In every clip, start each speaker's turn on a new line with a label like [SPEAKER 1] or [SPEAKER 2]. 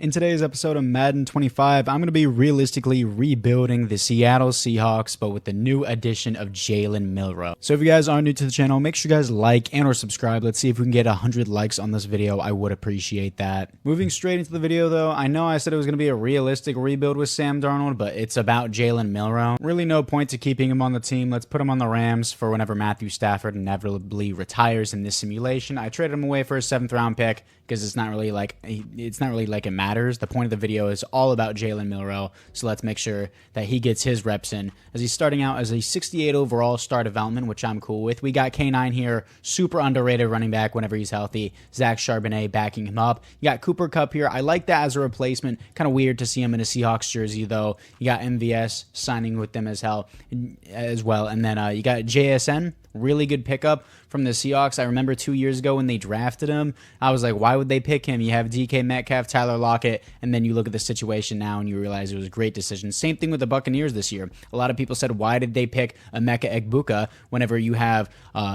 [SPEAKER 1] In today's episode of Madden 25, I'm going to be realistically rebuilding the Seattle Seahawks, but with the new addition of Jalen Milroe. So if you guys are new to the channel, make sure you guys like and or subscribe. Let's see if we can get 100 likes on this video. I would appreciate that. Moving straight into the video though, I know I said it was going to be a realistic rebuild with Sam Darnold, but it's about Jalen Milroe. Really no point to keeping him on the team. Let's put him on the Rams for whenever Matthew Stafford inevitably retires in this simulation. I traded him away for a 7th round pick because it's not really like it matters. The point of the video is all about Jalen Milroe, so let's make sure that he gets his reps in as he's starting out as a 68 overall star development, which I'm cool with. We got K9 here, super underrated running back whenever he's healthy. Zach Charbonnet backing him up. You got Cooper Kupp here. I like that as a replacement. Kind of weird to see him in a Seahawks jersey though. You got MVS signing with them as well, and then you got JSN. Really good pickup from the Seahawks. I remember 2 years ago when they drafted him, I was like, why would they pick him? You have DK Metcalf, Tyler Lockett, and then you look at the situation now and you realize it was a great decision. Same thing with the Buccaneers this year. A lot of people said, why did they pick Emeka Egbuka whenever you have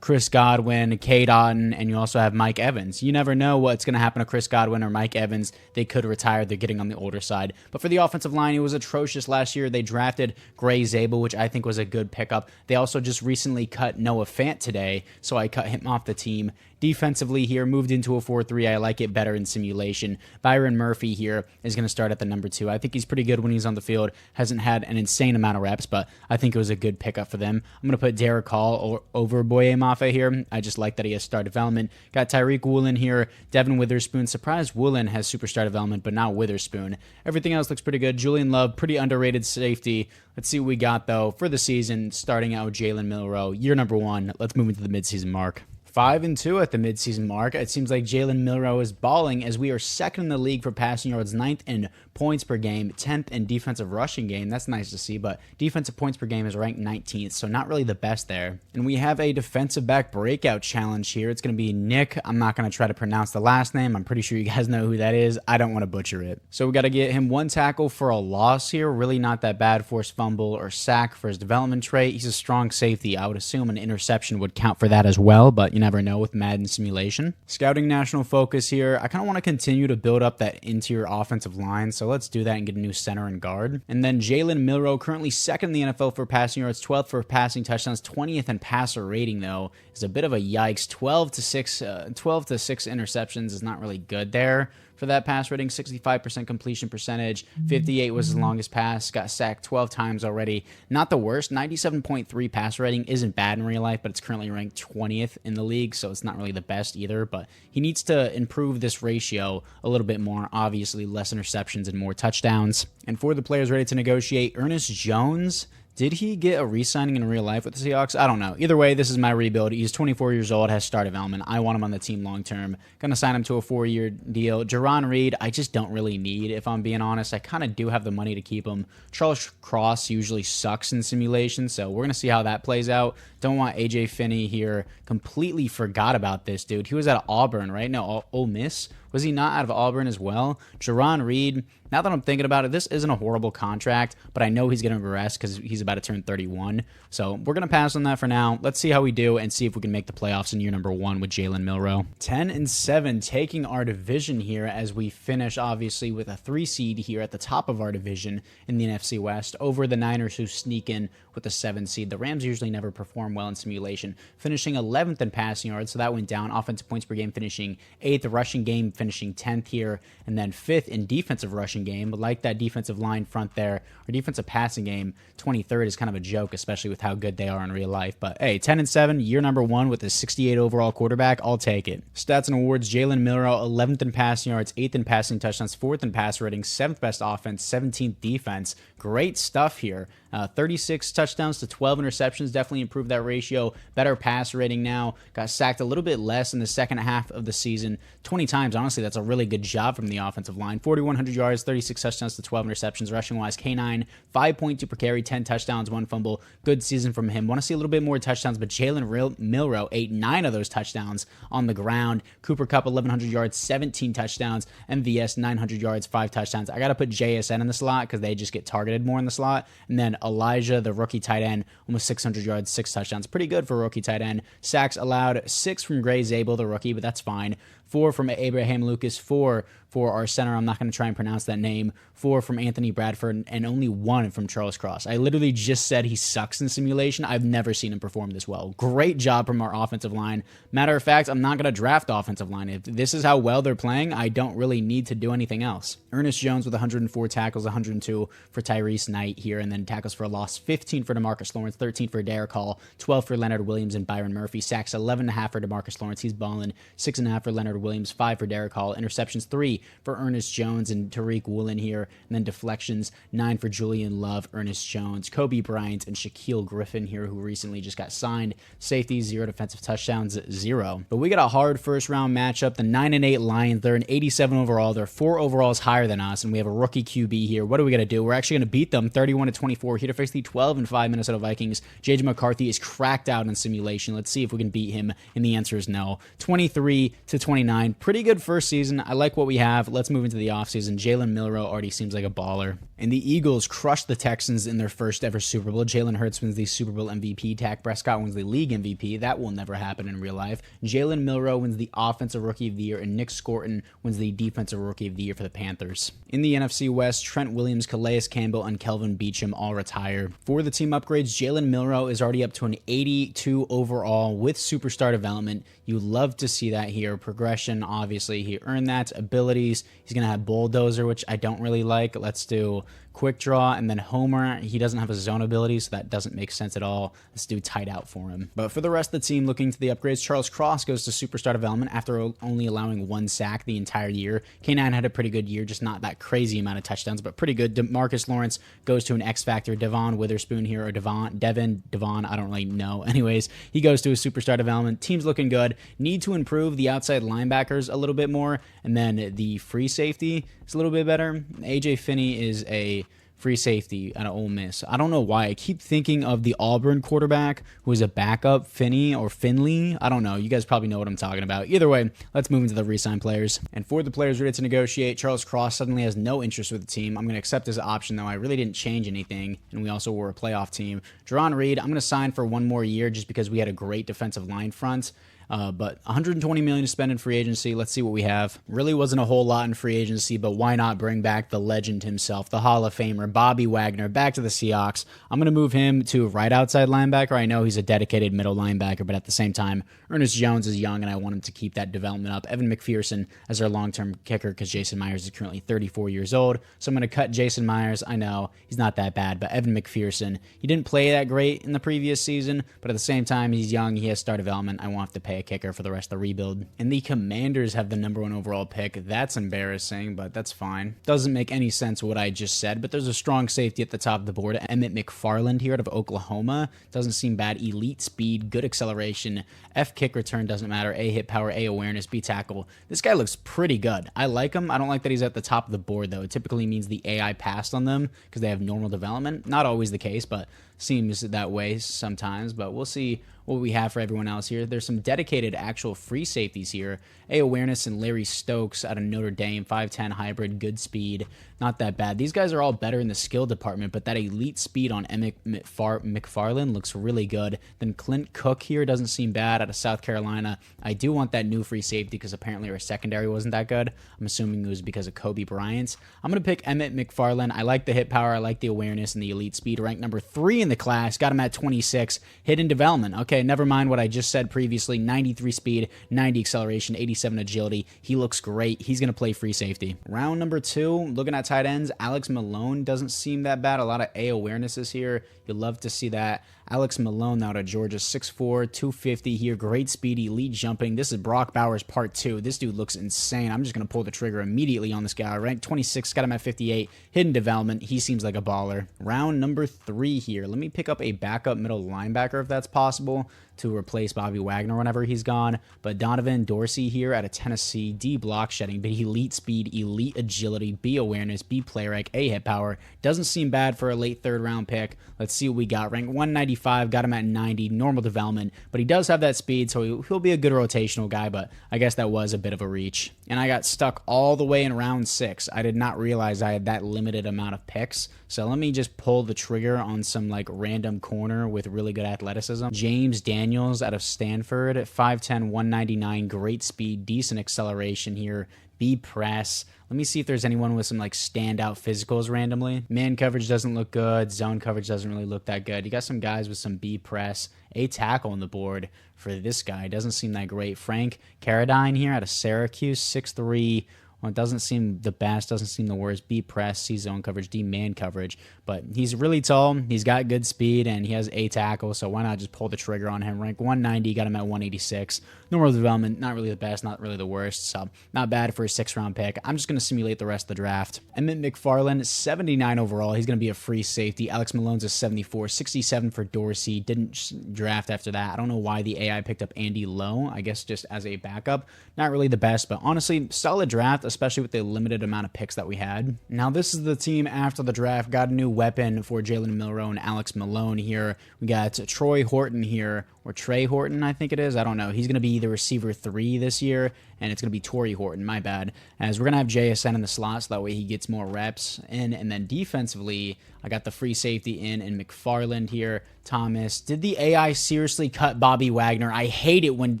[SPEAKER 1] Chris Godwin, Cade Otton, and you also have Mike Evans? You never know what's going to happen to Chris Godwin or Mike Evans. They could retire. They're getting on the older side. But for the offensive line, it was atrocious last year. They drafted Gray Zabel, which I think was a good pickup. They also just recently cut Noah Fant today, so I cut him off the team. Defensively here, moved into a 4-3. I like it better in simulation. Byron Murphy here is going to start at the number 2. I think he's pretty good when he's on the field. Hasn't had an insane amount of reps, but I think it was a good pickup for them. I'm going to put Derek Hall over Boye Mafe here. I just like that he has star development. Got Tyreek Woolen here. Devin Witherspoon. Surprised Woolen has superstar development, but not Witherspoon. Everything else looks pretty good. Julian Love, pretty underrated safety. Let's see what we got, though, for the season, starting out with Jalen Milroe. Year number 1. Let's move into the midseason mark. 5-2 at the midseason mark. It seems like Jalen Milroe is balling as we are second in the league for passing yards, 9th in points per game, 10th in defensive rushing game. That's nice to see, but defensive points per game is ranked 19th, so not really the best there. And we have a defensive back breakout challenge here. It's going to be Nick. I'm not going to try to pronounce the last name. I'm pretty sure you guys know who that is. I don't want to butcher it. So we got to get him 1 tackle for a loss here. Really not that bad. Forced fumble or sack for his development trait. He's a strong safety. I would assume an interception would count for that as well, but you never know with Madden simulation. Scouting national focus here. I kind of want to continue to build up that interior offensive line, so let's do that and get a new center and guard. And then Jalen Milroe, currently 2nd in the NFL for passing yards, 12th for passing touchdowns, 20th in passer rating though, is a bit of a yikes. 12 to 6 interceptions is not really good there. For that pass rating, 65% completion percentage, 58 was his longest pass, got sacked 12 times already. Not the worst, 97.3 pass rating isn't bad in real life, but it's currently ranked 20th in the league, so it's not really the best either, but he needs to improve this ratio a little bit more. Obviously, less interceptions and more touchdowns. And for the players ready to negotiate, Ernest Jones. Did he get a re-signing in real life with the Seahawks? I don't know. Either way, this is my rebuild. He's 24 years old, has star development. I want him on the team long-term. Going to sign him to a 4-year deal. Jaron Reed, I just don't really need, if I'm being honest. I kind of do have the money to keep him. Charles Cross usually sucks in simulation, so we're going to see how that plays out. Don't want AJ Finney here. Completely forgot about this dude. He was at Auburn, right? No, Ole Miss. Was he not out of Auburn as well? Jaron Reed, now that I'm thinking about it, this isn't a horrible contract, but I know he's going to regress because he's about to turn 31. So we're going to pass on that for now. Let's see how we do and see if we can make the playoffs in year number 1 with Jalen Milroe. 10-7, taking our division here as we finish, obviously, with a 3 seed here at the top of our division in the NFC West over the Niners, who sneak in with a 7 seed. The Rams usually never perform well in simulation, finishing 11th in passing yards, so that went down. Offensive points per game finishing 8th, rushing game finishing 10th here, and then 5th in defensive rushing game. But like that defensive line front there, or defensive passing game, 23rd is kind of a joke, especially with how good they are in real life. But hey, 10-7, year number 1 with a 68 overall quarterback, I'll take it. Stats and awards, Jalen Milroe, 11th in passing yards, 8th in passing touchdowns, 4th in pass rating, 7th best offense, 17th defense. Great stuff here. 36 touchdowns to 12 interceptions, definitely improved that ratio. Better pass rating now. Got sacked a little bit less in the second half of the season. 20 times, honestly, that's a really good job from the offensive line. 4,100 yards, 36 touchdowns to 12 interceptions. Rushing-wise, K9, 5.2 per carry, 10 touchdowns, 1 fumble. Good season from him. Want to see a little bit more touchdowns, but Jalen Milroe ate 9 of those touchdowns on the ground. Cooper Kupp, 1,100 yards, 17 touchdowns. MVS, 900 yards, 5 touchdowns. I got to put JSN in the slot because they just get targeted more in the slot. And then Elijah, the rookie tight end, almost 600 yards, 6 touchdowns. Pretty good for a rookie tight end. Sacks allowed, 6 from Gray Zabel, the rookie, but that's fine. 4 from Abraham Lucas, 4 for our center. I'm not going to try and pronounce that name. 4 from Anthony Bradford, and only 1 from Charles Cross. I literally just said he sucks in simulation. I've never seen him perform this well. Great job from our offensive line. Matter of fact, I'm not going to draft offensive line. If this is how well they're playing, I don't really need to do anything else. Ernest Jones with 104 tackles, 102 for Tyrese Knight here, and then tackles for a loss, 15 for DeMarcus Lawrence, 13 for Derek Hall, 12 for Leonard Williams and Byron Murphy. Sacks 11.5 for DeMarcus Lawrence. He's balling. 6.5 for Leonard Williams, 5 for Derek Hall. Interceptions 3 for Ernest Jones and Tariq Woolen here, and then deflections 9 for Julian Love, Ernest Jones, Kobe Bryant, and Shaquille Griffin here, who recently just got signed. Safeties 0, defensive touchdowns 0. But we got a hard first round matchup. The 9-8 Lions, they're an 87 overall. They're 4 overalls higher than us, and we have a rookie QB here. What are we gonna do? We're actually gonna beat them 31-24 here to face the 12-5 Minnesota Vikings. JJ McCarthy is cracked out in simulation. Let's see if we can beat him, and the answer is no. 23-29. Pretty good first season. I like what we have. Let's move into the offseason. Jalen Milroe already seems like a baller. And the Eagles crushed the Texans in their first ever Super Bowl. Jalen Hurts wins the Super Bowl MVP. Dak Prescott wins the league MVP. That will never happen in real life. Jalen Milroe wins the Offensive Rookie of the Year, and Nick Scorton wins the Defensive Rookie of the Year for the Panthers. In the NFC West, Trent Williams, Calais Campbell, and Kelvin Beachum all retire. For the team upgrades, Jalen Milroe is already up to an 82 overall with superstar development. You love to see that here. Progression, obviously, he earned that. Abilities, he's going to have Bulldozer, which I don't really like. Let's do Quick Draw, and then Homer. He doesn't have a zone ability, so that doesn't make sense at all. Let's do tight out for him. But for the rest of the team looking to the upgrades, Charles Cross goes to superstar development after only allowing 1 sack the entire year. K9 had a pretty good year, just not that crazy amount of touchdowns, but pretty good. DeMarcus Lawrence goes to an X Factor. Devon Witherspoon here, or Devon, I don't really know. Anyways, he goes to a superstar development. Team's looking good. Need to improve the outside linebackers a little bit more, and then the free safety is a little bit better. AJ Finney is a free safety at Ole Miss. I don't know why. I keep thinking of the Auburn quarterback who is a backup, Finney or Finley. I don't know. You guys probably know what I'm talking about. Either way, let's move into the re-sign players. And for the players ready to negotiate, Charles Cross suddenly has no interest with the team. I'm going to accept his option, though. I really didn't change anything, and we also were a playoff team. Jerron Reed, I'm going to sign for 1 more year just because we had a great defensive line front. But $120 million to spend in free agency. Let's see what we have. Really wasn't a whole lot in free agency, but why not bring back the legend himself, the Hall of Famer, Bobby Wagner, back to the Seahawks. I'm going to move him to right outside linebacker. I know he's a dedicated middle linebacker, but at the same time, Ernest Jones is young, and I want him to keep that development up. Evan McPherson as our long-term kicker because Jason Myers is currently 34 years old. So I'm going to cut Jason Myers. I know he's not that bad, but Evan McPherson, he didn't play that great in the previous season, but at the same time, he's young. He has star development. I won't have to pay a kicker for the rest of the rebuild. And the Commanders have the #1 overall pick. That's embarrassing, but that's fine. Doesn't make any sense what I just said, but there's a strong safety at the top of the board. Emmett McFarland here out of Oklahoma. Doesn't seem bad. Elite speed, good acceleration. F kick return doesn't matter. A hit power, A awareness, B tackle. This guy looks pretty good. I like him. I don't like that he's at the top of the board, though. It typically means the AI passed on them because they have normal development. Not always the case, but seems that way sometimes. But we'll see what we have for everyone else here. There's some dedicated actual free safeties here. A awareness and Larry Stokes out of Notre Dame, 5'10 hybrid, good speed. Not that bad. These guys are all better in the skill department, but that elite speed on Emmett McFarland looks really good. Then Clint Cook here doesn't seem bad out of South Carolina. I do want that new free safety because apparently our secondary wasn't that good. I'm assuming it was because of Kobe Bryant. I'm going to pick Emmett McFarland. I like the hit power. I like the awareness and the elite speed. Ranked #3 in the class. Got him at 26. Hidden development. Okay, never mind what I just said previously. 93 speed, 90 acceleration, 87 agility. He looks great. He's going to play free safety. Round #2, looking at tight ends, Alex Malone doesn't seem that bad. A lot of A awarenesses here. You'll love to see that. Alex Malone out of Georgia, 6'4", 250 here. Great speed, elite jumping. This is Brock Bowers part 2. This dude looks insane. I'm just going to pull the trigger immediately on this guy. Ranked 26, got him at 58. Hidden development. He seems like a baller. Round #3 here. Let me pick up a backup middle linebacker if that's possible to replace Bobby Wagner whenever he's gone. But Donovan Dorsey here out of Tennessee, D block shedding, but elite speed, elite agility, B awareness, B play rec, A hit power. Doesn't seem bad for a late 3rd round pick. Let's see what we got. Ranked 195. 95, got him at 90, normal development, but he does have that speed, so he'll be a good rotational guy, but I guess that was a bit of a reach. And I got stuck all the way in round 6. I did not realize I had that limited amount of picks, so let me just pull the trigger on some like random corner with really good athleticism. James Daniels out of Stanford at 5'10", 199, great speed, decent acceleration here. B press. Let me see if there's anyone with some like standout physicals randomly. Man coverage doesn't look good. Zone coverage doesn't really look that good. You got some guys with some B press. A tackle on the board for this guy. Doesn't seem that great. Frank Carradine here out of Syracuse, 6'3". Well, it doesn't seem the best, doesn't seem the worst. B press, C zone coverage, D man coverage. But he's really tall, he's got good speed, and he has A tackle, so why not just pull the trigger on him? Rank 190, got him at 186. Normal development, not really the best, not really the worst, so not bad for a 6th-round pick. I'm just going to simulate the rest of the draft. Emmett McFarland, 79 overall. He's going to be a free safety. Alex Malone's a 74, 67 for Dorsey. Didn't draft after that. I don't know why the AI picked up Andy Lowe, I guess just as a backup. Not really the best, but honestly, solid draft, especially with the limited amount of picks that we had. Now, this is the team after the draft. Got a new weapon for Jalen Milroe and Alex Malone here. We got Troy Horton here, or Trey Horton, I think it is. I don't know. He's going to be the receiver 3 this year, and it's going to be Torrey Horton, my bad. As we're going to have JSN in the slot, so that way he gets more reps in. And then defensively, I got the free safety in McFarland here. Thomas. Did the AI seriously cut Bobby Wagner? I hate it when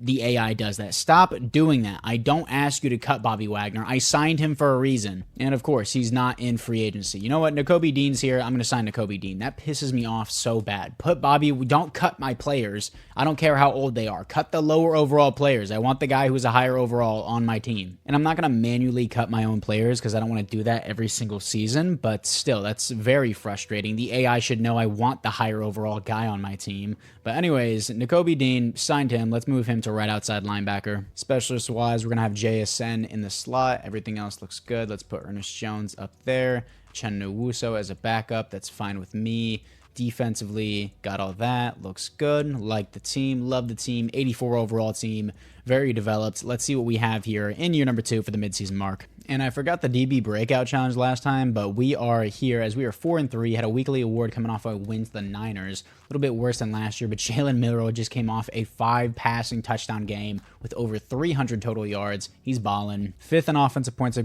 [SPEAKER 1] the AI does that. Stop doing that. I don't ask you to cut Bobby Wagner. I signed him for a reason. And of course, he's not in free agency. You know what? Nakobe Dean's here. I'm going to sign Nakobe Dean. That pisses me off so bad. Don't cut my players. I don't care how old they are. Cut the lower overall players. I want the guy who's a higher overall on my team. And I'm not going to manually cut my own players because I don't want to do that every single season. But still, that's very frustrating. The AI should know I want the higher overall guy on my team. But anyways, Nakobe Dean, signed him. Let's move him to right outside linebacker. Specialist wise, we're going to have JSN in the slot. Everything else looks good. Let's put Ernest Jones up there. Chen Nwuso as a backup. That's fine with me. Defensively, got all that. Looks good. Like the team. Love the team. 84 overall team. Very developed. Let's see what we have here in year number 2 for the midseason mark. And I forgot the DB breakout challenge last time, but we are here as we are 4-3. Had a weekly award coming off a win to the Niners. A little bit worse than last year, but Jalen Milroe just came off a 5 passing touchdown game with over 300 total yards. He's balling. 5th in offensive points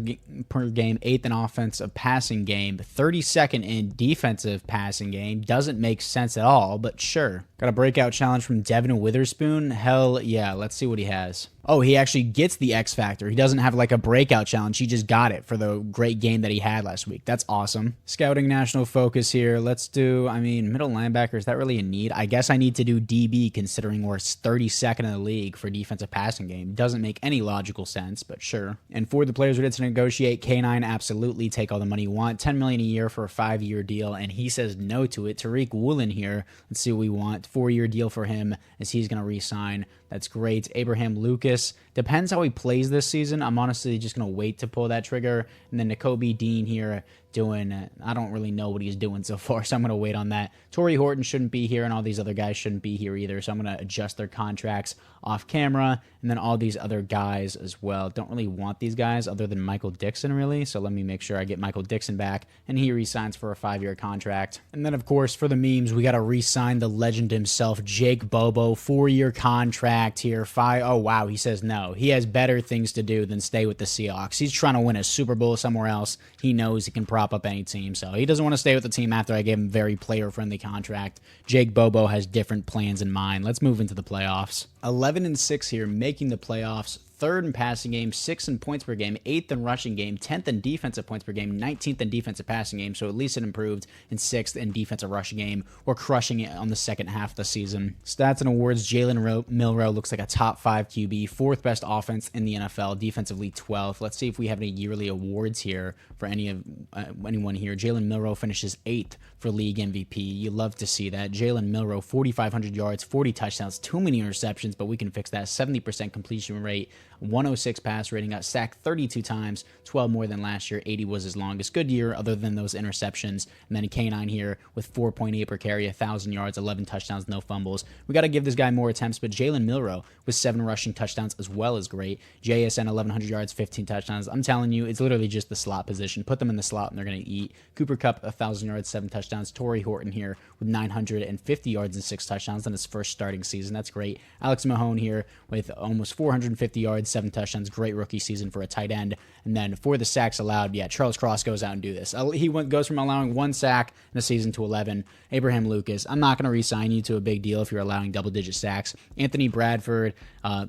[SPEAKER 1] per game, 8th in offensive passing game, 32nd in defensive passing game. Doesn't make sense at all, but sure. Got a breakout challenge from Devin Witherspoon. Hell yeah, let's see what he has. Oh, he actually gets the X Factor. He doesn't have like a breakout challenge. He just got it for the great game that he had last week. That's awesome. Scouting national focus here. Let's do, middle linebacker. Is that really a need? I guess I need to do DB considering we're 32nd in the league for defensive passing game. Doesn't make any logical sense, but sure. And for the players we did to negotiate, K9, absolutely take all the money you want. $10 million a year for a 5-year deal, and he says no to it. Tariq Woolen here. Let's see what we want. 4-year deal for him as he's going to re-sign. That's great. Abraham Lucas. Depends how he plays this season. I'm honestly just going to wait to pull that trigger. And then Nakobe Dean here doing, I don't really know what he's doing so far, so I'm going to wait on that. Torrey Horton shouldn't be here, and all these other guys shouldn't be here either, so I'm going to adjust their contracts off camera, and then all these other guys as well. Don't really want these guys other than Michael Dixon, really, so let me make sure I get Michael Dixon back, and he re-signs for a 5-year contract. And then, of course, for the memes, we got to re-sign the legend himself, Jake Bobo, 4-year contract here. Oh, wow, he says no. He has better things to do than stay with the Seahawks. He's trying to win a Super Bowl somewhere else. He knows he can prop up any team, so he doesn't want to stay with the team after I gave him a very player-friendly contract. Jake Bobo has different plans in mind. Let's move into the playoffs. 11-6 here, making the playoffs. 3rd in passing game, 6th in points per game, 8th in rushing game, 10th in defensive points per game, 19th in defensive passing game, so at least it improved, and 6th in defensive rushing game. We're crushing it on the second half of the season. Stats and awards, Jalen Milroe looks like a top 5 QB, 4th best offense in the NFL, defensively 12th. Let's see if we have any yearly awards here for anyone here. Jalen Milroe finishes 8th for league MVP. You love to see that. Jalen Milroe, 4,500 yards, 40 touchdowns, too many interceptions, but we can fix that. 70% completion rate. 106 pass rating, got sacked 32 times, 12 more than last year. 80 was his longest good year other than those interceptions. And then a K9 here with 4.8 per carry, 1,000 yards, 11 touchdowns, no fumbles. We got to give this guy more attempts, but Jalen Milroe with 7 rushing touchdowns as well is great. JSN, 1,100 yards, 15 touchdowns. I'm telling you, it's literally just the slot position. Put them in the slot and they're going to eat. Cooper Kupp, 1,000 yards, 7 touchdowns. Torrey Horton here with 950 yards and 6 touchdowns in his first starting season. That's great. Alex Mahone here with almost 450 yards, 7 touchdowns. Great rookie season for a tight end. And then for the sacks allowed, yeah, Charles Cross goes out and do this. He goes from allowing 1 sack in a season to 11. Abraham Lucas, I'm not going to re-sign you to a big deal if you're allowing double-digit sacks. Anthony Bradford,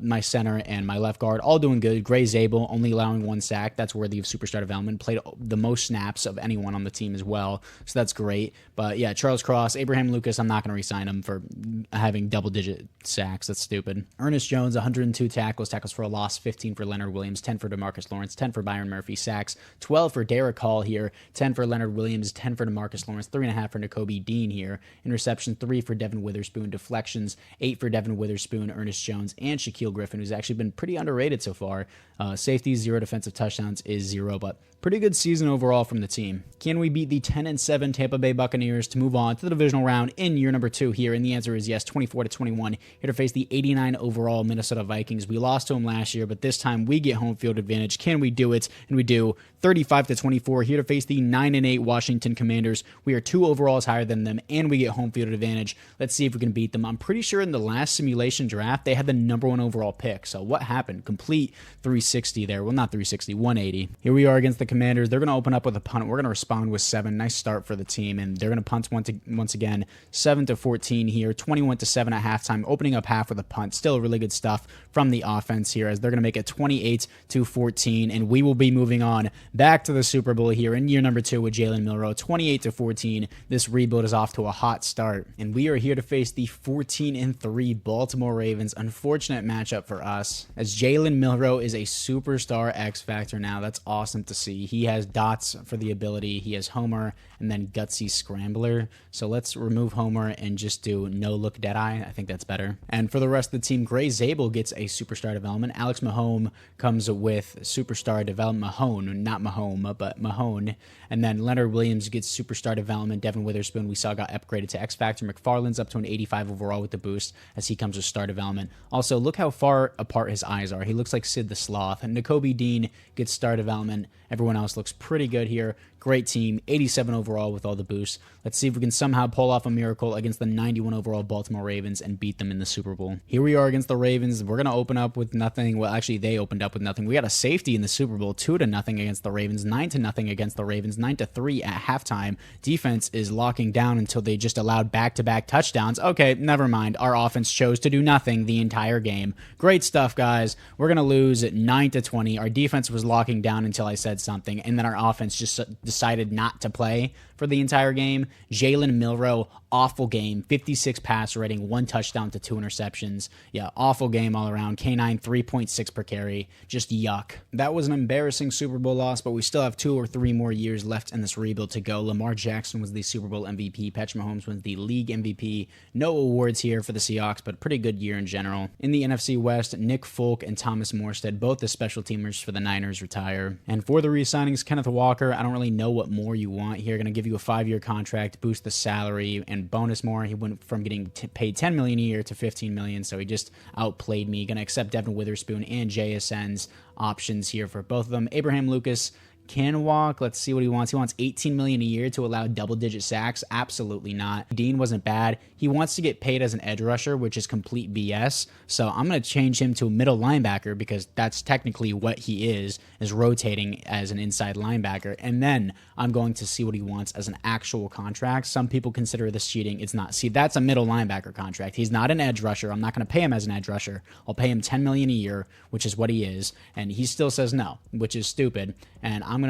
[SPEAKER 1] my center and my left guard, all doing good. Gray Zabel only allowing 1 sack. That's worthy of superstar development. Played the most snaps of anyone on the team as well, so that's great. But yeah, Charles Cross, Abraham Lucas, I'm not going to re-sign him for having double-digit sacks. That's stupid. Ernest Jones, 102 tackles for a loss, 15 for Leonard Williams, 10 for DeMarcus Lawrence, 10 for Byron Murphy. Sacks, 12 for Derek Hall here, 10 for Leonard Williams, 10 for DeMarcus Lawrence, 3.5 for Nakobe Dean here. Interception, 3 for Devin Witherspoon. Deflections, 8 for Devin Witherspoon, Ernest Jones, and Shaquille Griffin, who's actually been pretty underrated so far. Safeties, 0. Defensive touchdowns is 0, but pretty good season overall from the team. Can we beat the 10-7 Tampa Bay Buccaneers to move on to the divisional round in year number 2 here? And the answer is yes, 24-21. Here to face the 89 overall Minnesota Vikings. We lost to them last year, but this time we get home field advantage. Can we do it? And we do. 35-24. Here to face the 9-8 Washington Commanders. We are 2 overalls higher than them, and we get home field advantage. Let's see if we can beat them. I'm pretty sure in the last simulation draft, they had the number 1 overall pick. So what happened? Complete 360 there. Well, not 360, 180. Here we are against the Commanders. They're going to open up with a punt. We're going to respond with 7. Nice start for the team, and they're going to punt once again. 7-14 here. 21-7 at halftime. Opening up half with a punt. Still really good stuff from the offense here, as they're going to make it 28-14, and we will be moving on back to the Super Bowl here in year number 2 with Jalen Milroe. 28-14. This rebuild is off to a hot start, and we are here to face the 14-3 Baltimore Ravens. Unfortunate matchup for us, as Jalen Milroe is a superstar X Factor now. That's awesome to see. He has dots for the ability. He has Homer and then Gutsy Scrambler. So let's remove Homer and just do No Look Deadeye. I think that's better. And for the rest of the team, Gray Zabel gets a superstar development. Alex Mahone comes with superstar development. Mahone, not Mahome, but Mahone. And then Leonard Williams gets superstar development. Devin Witherspoon, we saw, got upgraded to X Factor. McFarland's up to an 85 overall with the boost, as he comes with star development. Also, look how far apart his eyes are. He looks like Sid the Sloth. And Nakobe Dean gets star development. Everyone else looks pretty good here. Great team, 87 overall with all the boosts. Let's see if we can somehow pull off a miracle against the 91 overall Baltimore Ravens and beat them in the Super Bowl. Here we are against the Ravens. We're going to open up with nothing. Well, actually, they opened up with nothing. We got a safety in the Super Bowl, 2-0 against the Ravens, 9-0 against the Ravens, 9-3 at halftime. Defense is locking down until they just allowed back-to-back touchdowns. Okay, never mind. Our offense chose to do nothing the entire game. Great stuff, guys. We're going to lose at 9-20. Our defense was locking down until I said something, and then our offense just decided not to play for the entire game. Jalen Milroe, awful game. 56 passer rating, 1 touchdown to 2 interceptions. Yeah, awful game all around. K9, 3.6 per carry. Just yuck. That was an embarrassing Super Bowl loss, but we still have 2 or 3 more years left in this rebuild to go. Lamar Jackson was the Super Bowl MVP. Patrick Mahomes was the league MVP. No awards here for the Seahawks, but pretty good year in general. In the NFC West, Nick Folk and Thomas Morstead, both the special teamers for the Niners, retire. And for the re-signings, Kenneth Walker, I don't really know what more you want here. Going to give you a 5-year contract, boost the salary, and bonus more. He went from getting paid $10 million a year to $15 million, so he just outplayed me. Going to accept Devin Witherspoon and JSN's options here for both of them. Abraham Lucas can walk. Let's see what he wants. He wants $18 million a year to allow double-digit sacks. Absolutely not. Dean wasn't bad. He wants to get paid as an edge rusher, which is complete BS. So I'm going to change him to a middle linebacker, because that's technically what he is rotating as an inside linebacker. And then I'm going to see what he wants as an actual contract. Some people consider this cheating. It's not. See, that's a middle linebacker contract. He's not an edge rusher. I'm not going to pay him as an edge rusher. I'll pay him $10 million a year, which is what he is. And he still says no, which is stupid. And I'm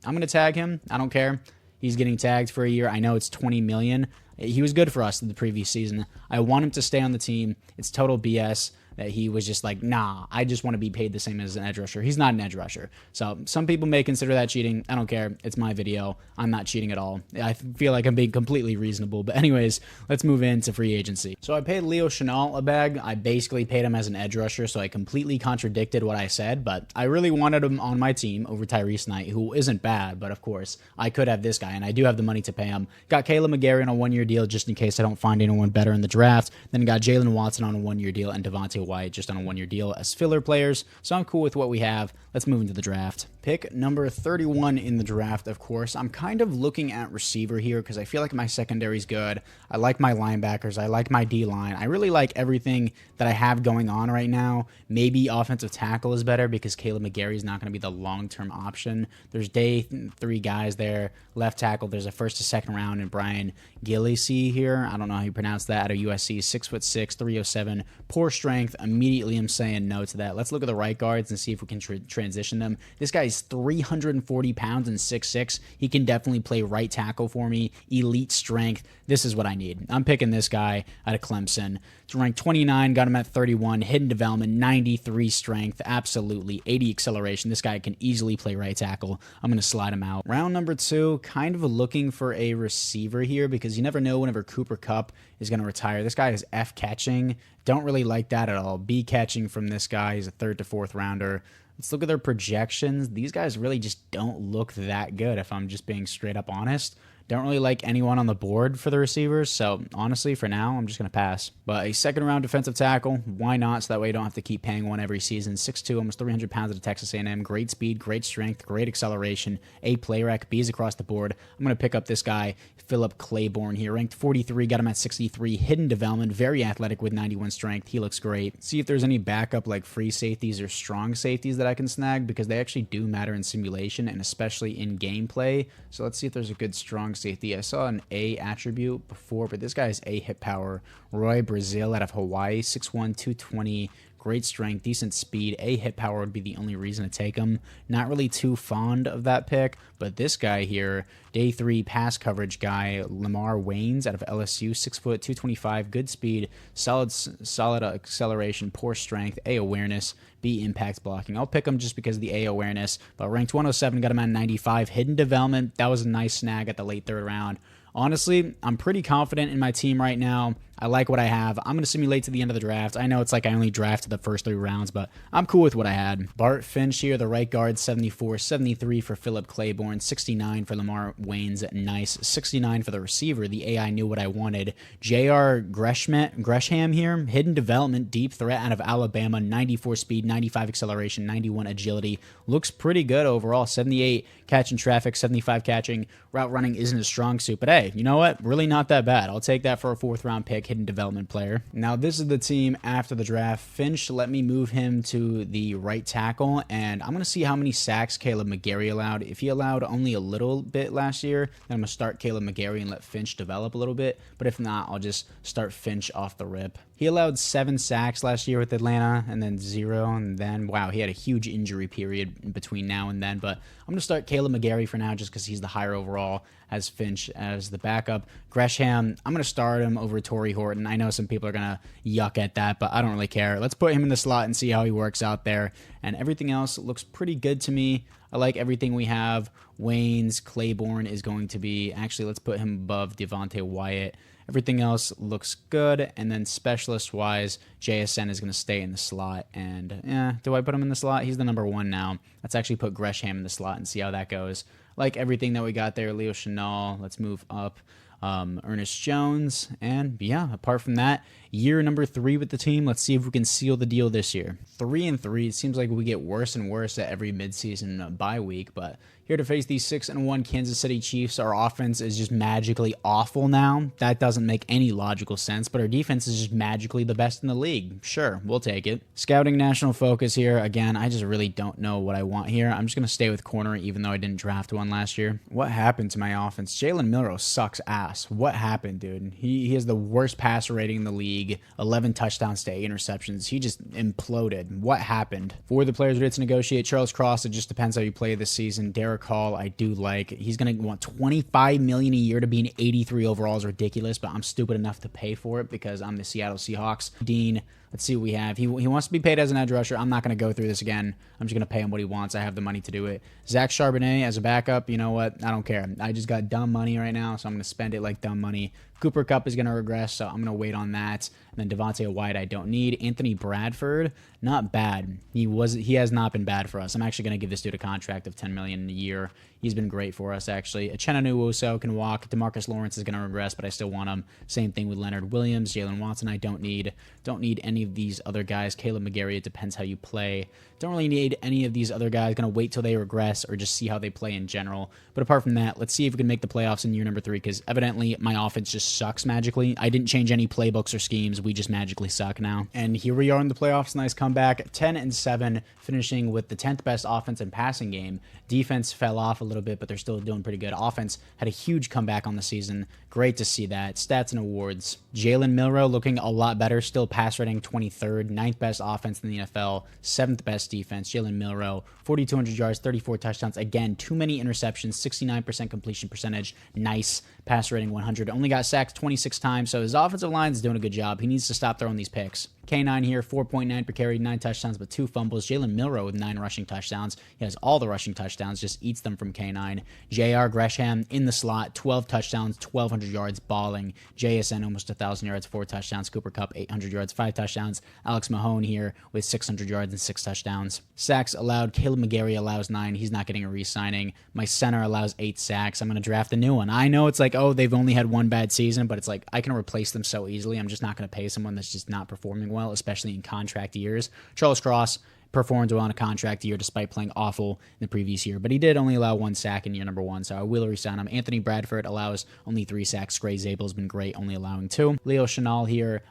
[SPEAKER 1] gonna tag him. I don't care. He's getting tagged for a year. I know it's $20 million. He was good for us in the previous season. I want him to stay on the team. It's total BS. that he was just like, nah, I just want to be paid the same as an edge rusher. He's not an edge rusher. So some people may consider that cheating. I don't care. It's my video. I'm not cheating at all. I feel like I'm being completely reasonable. But anyways, let's move into free agency. So I paid Leo Chenal a bag. I basically paid him as an edge rusher, so I completely contradicted what I said, but I really wanted him on my team over Tyrese Knight, who isn't bad, but of course, I could have this guy, and I do have the money to pay him. Got Caleb McGarry on a one-year deal just in case I don't find anyone better in the draft. Then got Jalen Watson on a one-year deal and Devontae Wyatt just on a one-year deal as filler players, so I'm cool with what we have. Let's move into the draft. Pick number 31 in the draft, of course. I'm kind of looking at receiver here because I feel like my secondary's good. I like my linebackers. I like my D-line. I really like everything that I have going on right now. Maybe offensive tackle is better because Caleb McGarry is not going to be the long-term option. There's day 3 guys there. Left tackle, there's a first to second round, and Brian Gillisee here. I don't know how you pronounce that. Out of USC, 6'6", 307. Poor strength. Immediately I'm saying no to that. Let's look at the right guards and see if we can transition them. This guy's 340 pounds and 6'6". He can definitely play right tackle for me. Elite strength. This is what I need. I'm picking this guy out of Clemson. It's ranked 29, got him at 31. Hidden development, 93 strength. Absolutely. 80 acceleration. This guy can easily play right tackle. I'm going to slide him out. Round number 2, kind of looking for a receiver here because you never know whenever Cooper Kupp is going to retire. This guy is F catching. Don't really like that at all. B catching from this guy. He's a 3rd to 4th rounder. Let's look at their projections. These guys really just don't look that good if I'm just being straight up honest. Don't really like anyone on the board for the receivers, so honestly, for now, I'm just going to pass. But a second-round defensive tackle, why not? So that way you don't have to keep paying one every season. 6'2", almost 300 pounds at Texas A&M. Great speed, great strength, great acceleration. A play rec, B's across the board. I'm going to pick up this guy, Philip Claiborne here. Ranked 43, got him at 63. Hidden development, very athletic with 91 strength. He looks great. See if there's any backup like free safeties or strong safeties that I can snag because they actually do matter in simulation and especially in gameplay. So let's see if there's a good strong safety. I saw an A attribute before, but this guy is A hit power. Roy Brazil out of Hawaii, 6'1", 220, great strength, decent speed. A hit power would be the only reason to take him. Not really too fond of that pick, but this guy here, day 3 pass coverage guy, Lamar Waynes out of LSU, 6 foot, 225, good speed, solid acceleration, poor strength, A awareness, B impact blocking. I'll pick him just because of the A awareness, but ranked 107, got him at 95. Hidden development, that was a nice snag at the late 3rd round. Honestly, I'm pretty confident in my team right now. I like what I have. I'm going to simulate to the end of the draft. I know it's like I only drafted the first 3 rounds, but I'm cool with what I had. Bart Finch here, the right guard, 74, 73 for Philip Claiborne, 69 for Lamar Waynes, nice, 69 for the receiver. The AI knew what I wanted. J.R. Gresham here, hidden development, deep threat out of Alabama, 94 speed, 95 acceleration, 91 agility. Looks pretty good overall, 78 catching traffic, 75 catching. Route running isn't a strong suit, but hey, you know what? Really not that bad. I'll take that for a 4th round pick. Hidden development player. Now this is the team after the draft. Finch, let me move him to the right tackle, and I'm going to see how many sacks Caleb McGarry allowed. If he allowed only a little bit last year, then I'm going to start Caleb McGarry and let Finch develop a little bit, but if not, I'll just start Finch off the rip. He allowed 7 sacks last year with Atlanta, and then 0, and then, wow, he had a huge injury period between now and then, but I'm going to start Caleb McGarry for now just because he's the higher overall, as Finch as the backup. Gresham, I'm going to start him over Torrey Horton. I know some people are going to yuck at that, but I don't really care. Let's put him in the slot and see how he works out there, and everything else looks pretty good to me. I like everything we have. Waynes, Claiborne is going to be, actually, let's put him above Devontae Wyatt. Everything else looks good, and then specialist-wise, JSN is going to stay in the slot, and do I put him in the slot? He's the number 1 now. Let's actually put Gresham in the slot and see how that goes. Like everything that we got there, Leo Chenal, let's move up. Ernest Jones, and yeah, apart from that, year number 3 with the team. Let's see if we can seal the deal this year. 3-3. It seems like we get worse and worse at every midseason bye week, but here to face these 6-1 Kansas City Chiefs. Our offense is just magically awful now. That doesn't make any logical sense, but our defense is just magically the best in the league. Sure, we'll take it. Scouting national focus here. Again, I just really don't know what I want here. I'm just going to stay with corner, even though I didn't draft one last year. What happened to my offense? Jalen Milroe sucks ass. What happened, dude? He has the worst passer rating in the league. 11 touchdowns to 8 interceptions. He just imploded. What happened? For the players ready to negotiate, Charles Cross, it just depends how you play this season. Derek Hall, I do like. He's going to want $25 million a year to be an 83 overall is ridiculous, but I'm stupid enough to pay for it because I'm the Seattle Seahawks. Dean, Let's see what we have. He wants to be paid as an edge rusher. I'm not going to go through this again. I'm just going to pay him what he wants. I have the money to do it. Zach Charbonnet as a backup, you know what? I don't care. I just got dumb money right now, so I'm going to spend it like dumb money. Cooper Kupp is going to regress, so I'm going to wait on that. And then Devontae White, I don't need. Anthony Bradford, not bad. He has not been bad for us. I'm actually going to give this dude a contract of $10 million a year. He's been great for us, actually. Uchenna Nwosu can walk. DeMarcus Lawrence is going to regress, but I still want him. Same thing with Leonard Williams. Jalen Watson, I don't need. Don't need any of these other guys. Caleb McGarry, it depends how you play. Don't really need any of these other guys. Going to wait till they regress or just see how they play in general. But apart from that, let's see if we can make the playoffs in year number 3, because evidently my offense just sucks magically. I didn't change any playbooks or schemes. We just magically suck now. And here we are in the playoffs. Nice comeback. 10-7, finishing with the 10th best offense and passing game. Defense fell off a little bit, but they're still doing pretty good. Offense had a huge comeback on the season. Great to see that. Stats and awards. Jalen Milroe looking a lot better. Still pass rating 23rd. 9th best offense in the NFL. 7th best defense. Jalen Milroe, 4,200 yards, 34 touchdowns. Again, too many interceptions. 69% completion percentage. Nice. Pass rating 100. Only got sacked 26 times, so his offensive line is doing a good job. He needs to stop throwing these picks. K9 here, 4.9 per carry, 9 touchdowns, but 2 fumbles. Jalen Milroe with 9 rushing touchdowns. He has all the rushing touchdowns, just eats them from K9. J.R. Gresham in the slot, 12 touchdowns, 1,200 yards, balling. JSN almost 1,000 yards, 4 touchdowns. Cooper Kupp, 800 yards, 5 touchdowns. Alex Mahone here with 600 yards and 6 touchdowns. Sacks allowed, Caleb McGarry allows 9. He's not getting a re-signing. My center allows 8 sacks. I'm going to draft a new one. I know it's like, oh, they've only had one bad season, but it's like, I can replace them so easily. I'm just not going to pay someone that's just not performing well, especially in contract years. Charles Cross performed well on a contract year despite playing awful in the previous year, but he did only allow 1 sack in year number 1, so I will resign him. Anthony Bradford allows only 3 sacks. Gray Zabel's been great, only allowing 2. Leo Chenal here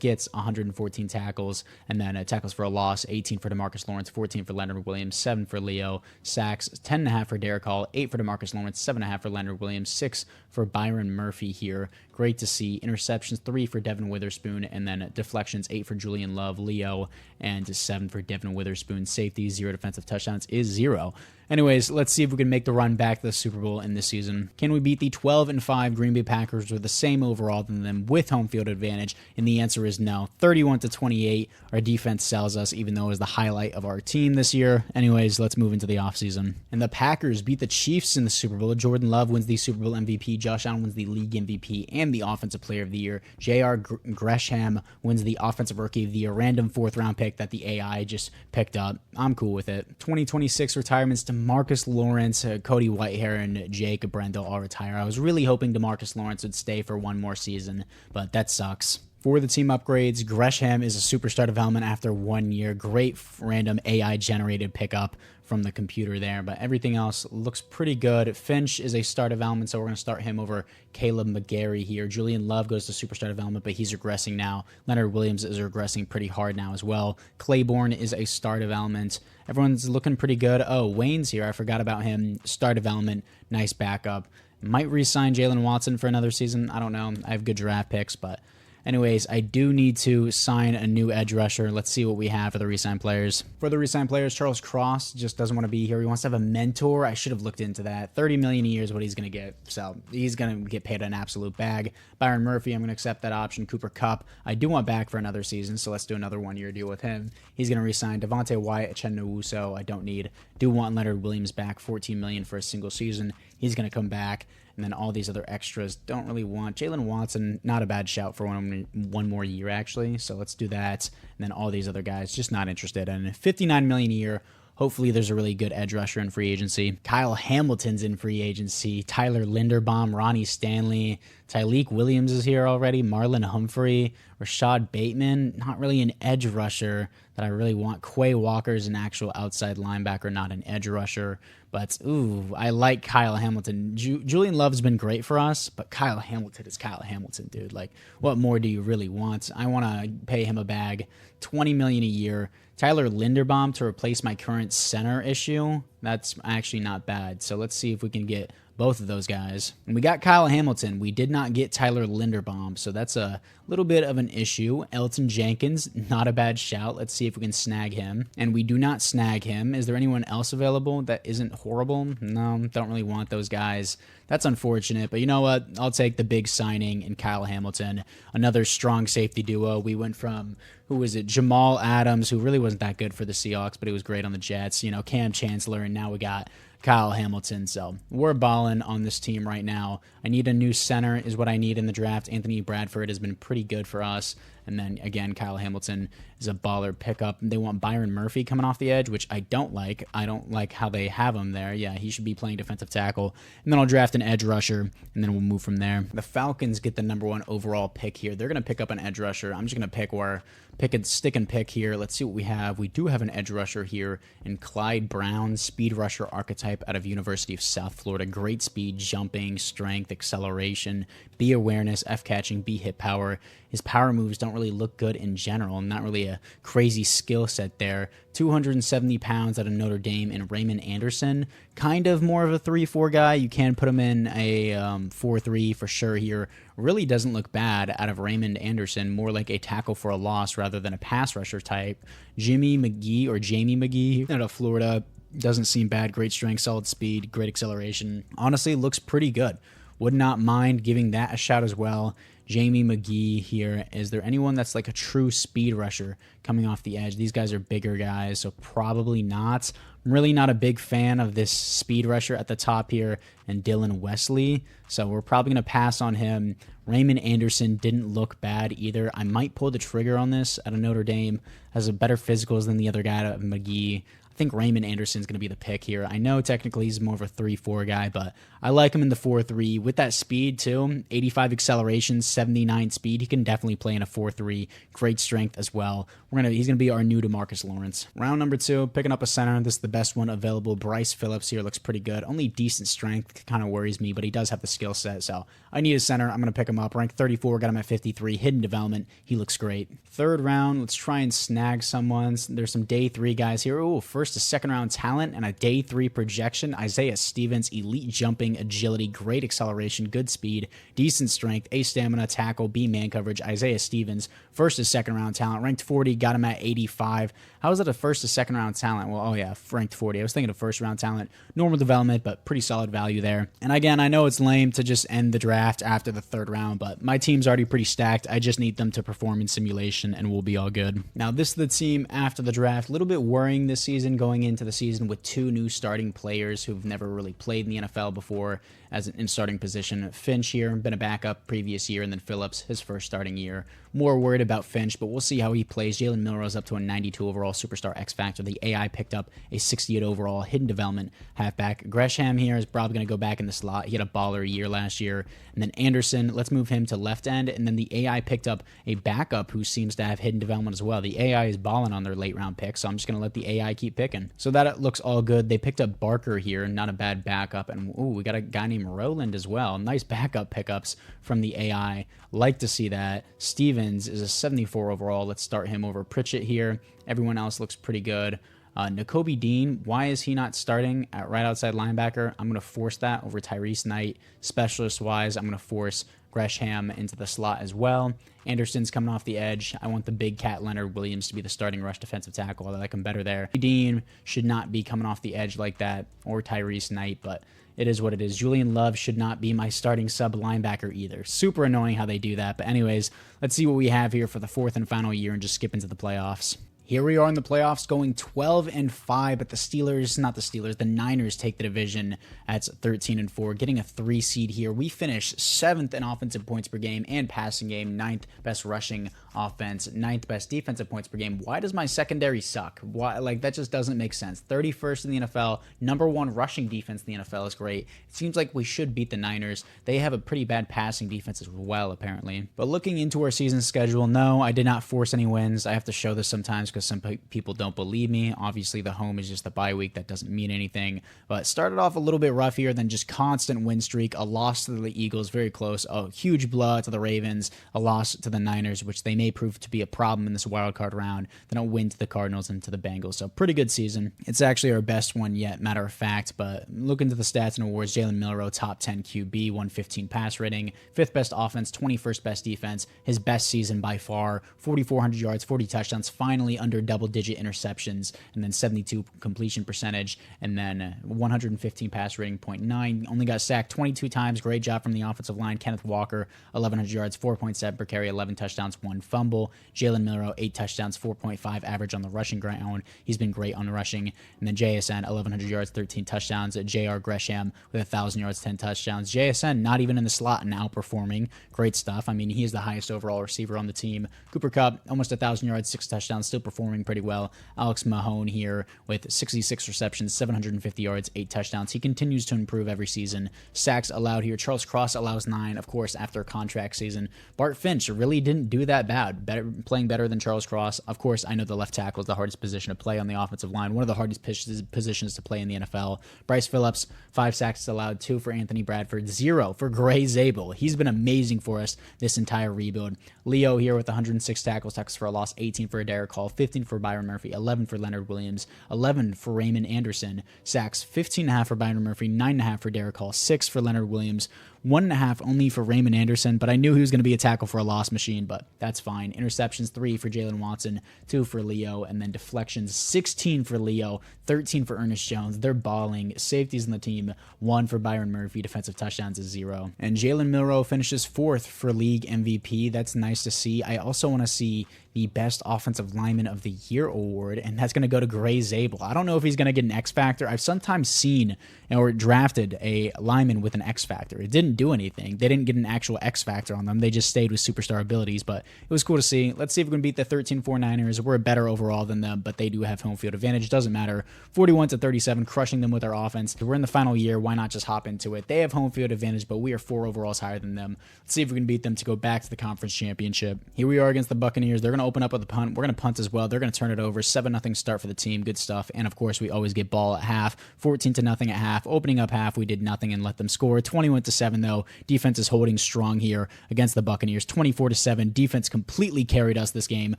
[SPEAKER 1] gets 114 tackles, and then tackles for a loss, 18 for DeMarcus Lawrence, 14 for Leonard Williams, 7 for Leo. Sacks, 10.5 for Derek Hall, 8 for DeMarcus Lawrence, 7.5 for Leonard Williams, 6 for Byron Murphy here. Great to see. Interceptions, 3 for Devin Witherspoon, and then deflections, 8 for Julian Love, Leo, and 7 for Devin Witherspoon. Safety, 0 defensive touchdowns is 0. Anyways, let's see if we can make the run back to the Super Bowl in this season. Can we beat the 12-5 Green Bay Packers with the same overall than them with home field advantage? And the answer is no. 31-28. Our defense sells us, even though it was the highlight of our team this year. Anyways, let's move into the offseason. And the Packers beat the Chiefs in the Super Bowl. Jordan Love wins the Super Bowl MVP. Josh Allen wins the league MVP and the Offensive Player of the Year. J.R. Gresham wins the Offensive Rookie of the Year. Random 4th-round pick that the AI just picked up. I'm cool with it. 2026 retirements to Marcus Lawrence, Cody Whitehair, and Jake Brendel all retire. I was really hoping DeMarcus Lawrence would stay for one more season, but that sucks. For the team upgrades, Gresham is a superstar development after 1 year. Great random AI-generated pickup from the computer there, but everything else looks pretty good. Finch is a star development, so we're going to start him over Caleb McGarry here. Julian Love goes to superstar development, but he's regressing now. Leonard Williams is regressing pretty hard now as well. Claiborne is a star development. Everyone's looking pretty good. Oh, Wayne's here. I forgot about him. Star development, nice backup. Might re-sign Jalen Watson for another season. I don't know. I have good draft picks, but anyways, I do need to sign a new edge rusher. Let's see what we have for the re-sign players. For the re-sign players, Charles Cross just doesn't want to be here. He wants to have a mentor. I should have looked into that. $30 million a year is what he's going to get. So he's going to get paid an absolute bag. Byron Murphy, I'm going to accept that option. Cooper Kupp, I do want back for another season, so let's do another 1-year deal with him. He's going to re-sign Devontae White, Uchenna Nwosu, I don't need. Do want Leonard Williams back, $14 million for a single season. He's going to come back. And then all these other extras don't really want. Jalen Watson, not a bad shout for one more year, actually. So let's do that. And then all these other guys, just not interested. And $59 million a year. Hopefully there's a really good edge rusher in free agency. Kyle Hamilton's in free agency. Tyler Linderbaum, Ronnie Stanley, Tyleek Williams is here already. Marlon Humphrey, Rashad Bateman. Not really an edge rusher that I really want. Quay Walker's an actual outside linebacker, not an edge rusher. But, ooh, I like Kyle Hamilton. Julian Love's been great for us, but Kyle Hamilton is Kyle Hamilton, dude. Like, what more do you really want? I want to pay him a bag, $20 million a year. Tyler Linderbaum to replace my current center issue. That's actually not bad. So let's see if we can get both of those guys. And we got Kyle Hamilton. We did not get Tyler Linderbaum, so that's a little bit of an issue. Elton Jenkins, not a bad shout. Let's see if we can snag him. And we do not snag him. Is there anyone else available that isn't horrible? No, don't really want those guys. That's unfortunate, but you know what? I'll take the big signing in Kyle Hamilton. Another strong safety duo. We went from, who was it? Jamal Adams, who really wasn't that good for the Seahawks, but he was great on the Jets. You know, Cam Chancellor, and now we got Kyle Hamilton. So we're balling on this team right now. I need a new center is what I need in the draft. Anthony Bradford has been pretty good for us. And then, again, Kyle Hamilton is a baller pickup. They want Byron Murphy coming off the edge, which I don't like. I don't like how they have him there. Yeah, he should be playing defensive tackle. And then I'll draft an edge rusher, and then we'll move from there. The Falcons get the #1 overall pick here. They're going to pick up an edge rusher. I'm just going to stick and pick here. Let's see what we have. We do have an edge rusher here in Clyde Brown, speed rusher archetype out of University of South Florida. Great speed, jumping, strength, acceleration, B awareness, F catching, B hit power. His power moves don't really look good in general. Not really a crazy skill set there. 270 pounds out of Notre Dame, and Raymond Anderson, kind of more of a 3-4 guy. You can put him in a 4-3 for sure here. Really doesn't look bad out of Raymond Anderson, more like a tackle for a loss rather than a pass rusher type. Jamie McGee out of Florida, doesn't seem bad. Great strength, solid speed, great acceleration. Honestly, looks pretty good. Would not mind giving that a shout as well. Jamie McGee here. Is there anyone that's like a true speed rusher coming off the edge? These guys are bigger guys, so probably not. I'm really not a big fan of this speed rusher at the top here and Dylan Wesley, so we're probably going to pass on him. Raymond Anderson didn't look bad either. I might pull the trigger on this out of Notre Dame. Has a better physicals than the other guy, McGee. I think Raymond Anderson's going to be the pick here. I know technically he's more of a 3-4 guy, but I like him in the 4-3. With that speed, too, 85 acceleration, 79 speed, he can definitely play in a 4-3. Great strength as well. He's going to be our new DeMarcus Lawrence. Round number 2, picking up a center. This is the best one available. Bryce Phillips here looks pretty good. Only decent strength, kind of worries me, but he does have the skill set, so I need a center. I'm going to pick him up. Ranked 34, got him at 53. Hidden development, he looks great. Third round, let's try and snag someone. There's some day 3 guys here. Ooh, first to second round talent and a day 3 projection. Isaiah Stevens, elite jumping, agility, great acceleration, good speed, decent strength, A stamina, tackle, B man coverage. Isaiah Stevens, first to second round talent, ranked 40, got him at 85. How is that a first to second round talent? Well, oh yeah, ranked 40. I was thinking of first round talent. Normal development, but pretty solid value there. And again, I know it's lame to just end the draft after the third round, but my team's already pretty stacked. I just need them to perform in simulation and we'll be all good. Now, this is the team after the draft. A little bit worrying this season, going into the season with 2 new starting players who've never really played in the NFL before as in starting position. Finch here, been a backup previous year, and then Phillips, his first starting year. More worried about Finch, but we'll see how he plays. Jalen Milroe is up to a 92 overall superstar X Factor. The AI picked up a 68 overall hidden development halfback. Gresham here is probably going to go back in the slot. He had a baller year last year. And then Anderson, let's move him to left end. And then the AI picked up a backup who seems to have hidden development as well. The AI is balling on their late round pick, so I'm just going to let the AI keep picking. So that looks all good. They picked up Barker here, not a bad backup. And ooh, we got a guy named Roland as well. Nice backup pickups from the AI. Like to see that. Stevens is a 74 overall. Let's start him over Pritchett here. Everyone else looks pretty good. Nakobe Dean, why is he not starting at right outside linebacker? I'm going to force that over Tyrese Knight. Specialist-wise, I'm going to force Gresham into the slot as well. Anderson's coming off the edge. I want the big cat Leonard Williams to be the starting rush defensive tackle. I like him better there. Dean should not be coming off the edge like that, or Tyrese Knight, but it is what it is. Julian Love should not be my starting sub linebacker either. Super annoying how they do that. But anyways, let's see what we have here for the 4th and final year and just skip into the playoffs. Here we are in the playoffs going 12-5, but the Niners take the division at 13-4, getting a 3 seed here. We finish 7th in offensive points per game and passing game, 9th best rushing offense, 9th best defensive points per game. Why does my secondary suck? Why? Like, that just doesn't make sense. 31st in the NFL, number 1 rushing defense in the NFL is great. It seems like we should beat the Niners. They have a pretty bad passing defense as well, apparently. But looking into our season schedule, no, I did not force any wins. I have to show this sometimes because some people don't believe me. Obviously, the home is just the bye week. That doesn't mean anything. But started off a little bit rough here, then just constant win streak, a loss to the Eagles, very close, a huge blowout to the Ravens, a loss to the Niners, which they may prove to be a problem in this wild card round, then a win to the Cardinals and to the Bengals. So pretty good season. It's actually our best one yet, matter of fact, but looking to the stats and awards, Jalen Milroe, top 10 QB, 115 pass rating, 5th best offense, 21st best defense, his best season by far, 4,400 yards, 40 touchdowns, finally under double-digit interceptions, and then 72 completion percentage, and then 115 pass rating, 0.9, only got sacked 22 times, great job from the offensive line. Kenneth Walker, 1,100 yards, 4.7 per carry, 11 touchdowns, 1 fumble. Jalen Milroe, 8 touchdowns, 4.5 average on the rushing ground. He's been great on the rushing. And then JSN, 1,100 yards, 13 touchdowns. J.R. Gresham with 1,000 yards, 10 touchdowns. JSN not even in the slot and outperforming. Great stuff. I mean, he is the highest overall receiver on the team. Cooper Kupp, almost 1,000 yards, 6 touchdowns, still performing pretty well. Alex Mahone here with 66 receptions, 750 yards, 8 touchdowns. He continues to improve every season. Sacks allowed here. Charles Cross allows 9, of course, after a contract season. Bart Finch really didn't do that bad. Playing better than Charles Cross. Of course, I know the left tackle is the hardest position to play on the offensive line. One of the hardest positions to play in the NFL. Bryce Phillips, 5 sacks allowed, 2 for Anthony Bradford, 0 for Gray Zabel. He's been amazing for us this entire rebuild. Leo here with 106 tackles for a loss, 18 for Derek Hall, 15 for Byron Murphy, 11 for Leonard Williams, 11 for Raymond Anderson. Sacks, 15.5 for Byron Murphy, 9.5 for Derek Hall, 6 for Leonard Williams, 1.5 only for Raymond Anderson, but I knew he was going to be a tackle for a loss machine, but that's fine. Interceptions, 3 for Jalen Watson, 2 for Leo, and then deflections, 16 for Leo, 13 for Ernest Jones. They're balling. Safeties in the team, 1 for Byron Murphy. Defensive touchdowns is 0. And Jalen Milroe finishes 4th for league MVP. That's nice to see. I also want to see the Best Offensive Lineman of the Year award, and that's going to go to Gray Zabel. I don't know if he's going to get an X Factor. I've sometimes seen or drafted a lineman with an X Factor. It didn't do anything. They didn't get an actual X Factor on them. They just stayed with superstar abilities, but it was cool to see. Let's see if we can beat the 13-4 Niners. We're better overall than them, but they do have home field advantage. Doesn't matter. 41-37, crushing them with our offense. We're in the final year. Why not just hop into it? They have home field advantage, but we are 4 overalls higher than them. Let's see if we can beat them to go back to the conference championship. Here we are against the Buccaneers. They're going to open up with a punt. We're going to punt as well. They're going to turn it over. 7-0 start for the team. Good stuff. And of course, we always get ball at half. 14-0 at half. Opening up half, we did nothing and let them score. 21-7 though. Defense is holding strong here against the Buccaneers. 24-7. Defense completely carried us this game.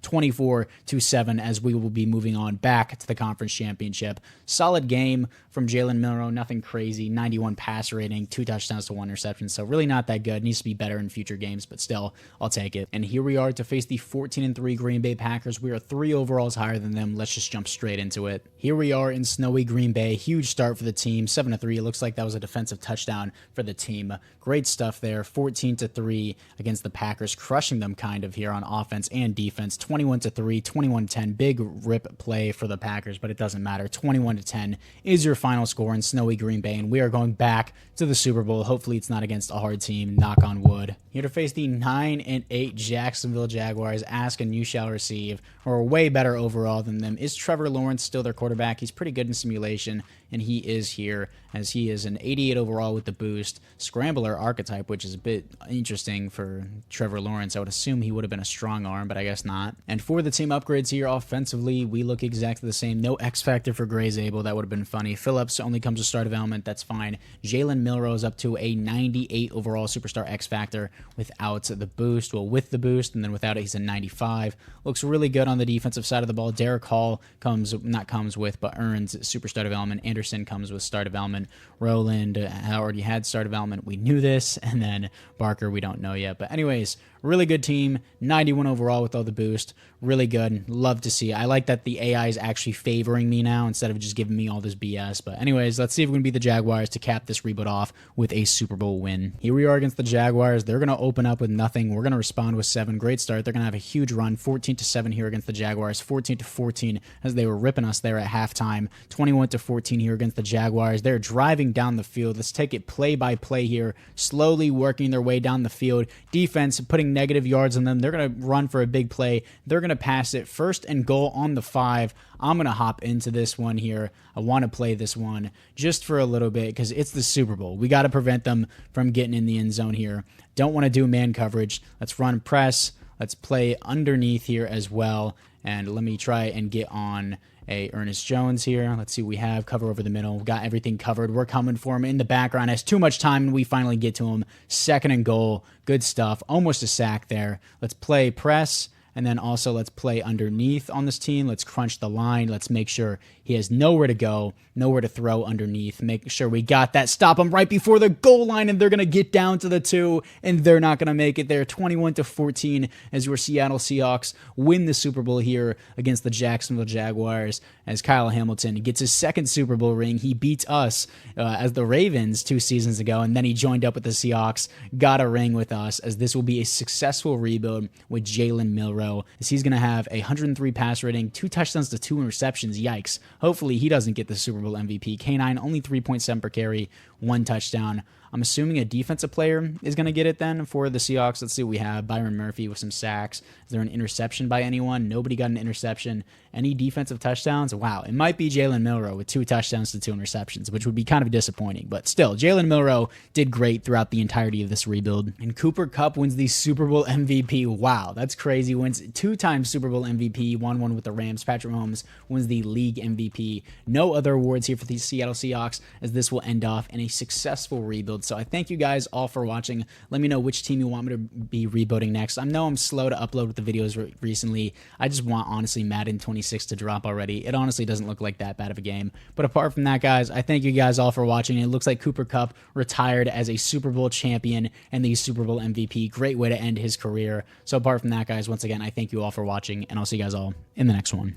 [SPEAKER 1] 24-7 as we will be moving on back to the conference championship. Solid game from Jalen Milroe. Nothing crazy. 91 pass rating. 2 touchdowns to 1 interception. So really not that good. Needs to be better in future games, but still, I'll take it. And here we are to face the 14-3 Green Bay Packers. We are 3 overalls higher than them. Let's just jump straight into it. Here we are in snowy Green Bay. Huge start for the team. 7-3. It looks like that was a defensive touchdown for the team. Great stuff there. 14-3 against the Packers, crushing them kind of here on offense and defense. 21-3, 21-10. Big rip play for the Packers, but it doesn't matter. 21-10 is your final score in snowy Green Bay, and we are going back to the Super Bowl. Hopefully it's not against a hard team. Knock on wood. Here to face the 9-8 Jacksonville Jaguars. Ask and you shall receive. Or way better overall than them. Is Trevor Lawrence still their quarterback? He's pretty good in simulation, and he is here as he is an 88 overall with the boost. Scrambler archetype, which is a bit interesting for Trevor Lawrence. I would assume he would have been a strong arm, but I guess not. And for the team upgrades here offensively, we look exactly the same. No X Factor for Gray Zabel. That would have been funny. Phillips only comes with star development. That's fine. Jalen Milroe is up to a 98 overall superstar X Factor without the boost. Well, with the boost, and then without it, he's a 95. Looks really good on the defensive side of the ball. Derek Hall earns superstar development. Anderson comes with star development. Roland already had star development. We knew this. And then Barker, we don't know yet. But anyways, really good team. 91 overall with all the boost. Really good. Love to see. I like that the AI is actually favoring me now instead of just giving me all this BS. But anyways, let's see if we can beat the Jaguars to cap this reboot off with a Super Bowl win. Here we are against the Jaguars. They're going to open up with nothing. We're going to respond with 7. Great start. They're going to have a huge run. 14-7 here against the Jaguars. 14-14 as they were ripping us there at halftime. 21-14 here against the Jaguars. They're driving down the field. Let's take it play by play here. Slowly working their way down the field. Defense putting negative yards on them. They're going to run for a big play. They're going to pass it. 1st and goal on the 5. I'm going to hop into this one here. I want to play this one just for a little bit because it's the Super Bowl. We got to prevent them from getting in the end zone here. Don't want to do man coverage. Let's run press. Let's play underneath here as well. And let me try and get on a Ernest Jones here. Let's see what we have. Cover over the middle. Got everything covered. We're coming for him in the background. Has too much time, and we finally get to him. 2nd and goal. Good stuff. Almost a sack there. Let's play press. And then also let's play underneath on this team. Let's crunch the line. Let's make sure he has nowhere to go, nowhere to throw underneath. Make sure we got that. Stop him right before the goal line, and they're going to get down to the 2, and they're not going to make it there. 21-14 as your Seattle Seahawks win the Super Bowl here against the Jacksonville Jaguars as Kyle Hamilton gets his 2nd Super Bowl ring. He beats us as the Ravens 2 seasons ago, and then he joined up with the Seahawks, got a ring with us, as this will be a successful rebuild with Jalen Milroe, as he's going to have a 103 pass rating, 2 touchdowns to 2 interceptions. Yikes. Hopefully he doesn't get the Super Bowl MVP. K9 only 3.7 per carry, 1 touchdown. I'm assuming a defensive player is going to get it then for the Seahawks. Let's see what we have. Byron Murphy with some sacks. Is there an interception by anyone? Nobody got an interception. Any defensive touchdowns? Wow. It might be Jalen Milroe with 2 touchdowns to 2 interceptions, which would be kind of disappointing. But still, Jalen Milroe did great throughout the entirety of this rebuild. And Cooper Kupp wins the Super Bowl MVP. Wow, that's crazy. Wins 2-time Super Bowl MVP, won one with the Rams. Patrick Mahomes wins the league MVP. No other awards here for the Seattle Seahawks, as this will end off in a successful rebuild. So I thank you guys all for watching. Let me know which team you want me to be rebuilding next. I know I'm slow to upload with the videos recently. I just want, honestly, Madden 26 to drop already. It honestly doesn't look like that bad of a game. But apart from that, guys, I thank you guys all for watching. It looks like Cooper Kupp retired as a Super Bowl champion and the Super Bowl MVP. Great way to end his career. So apart from that, guys, once again, I thank you all for watching, and I'll see you guys all in the next one.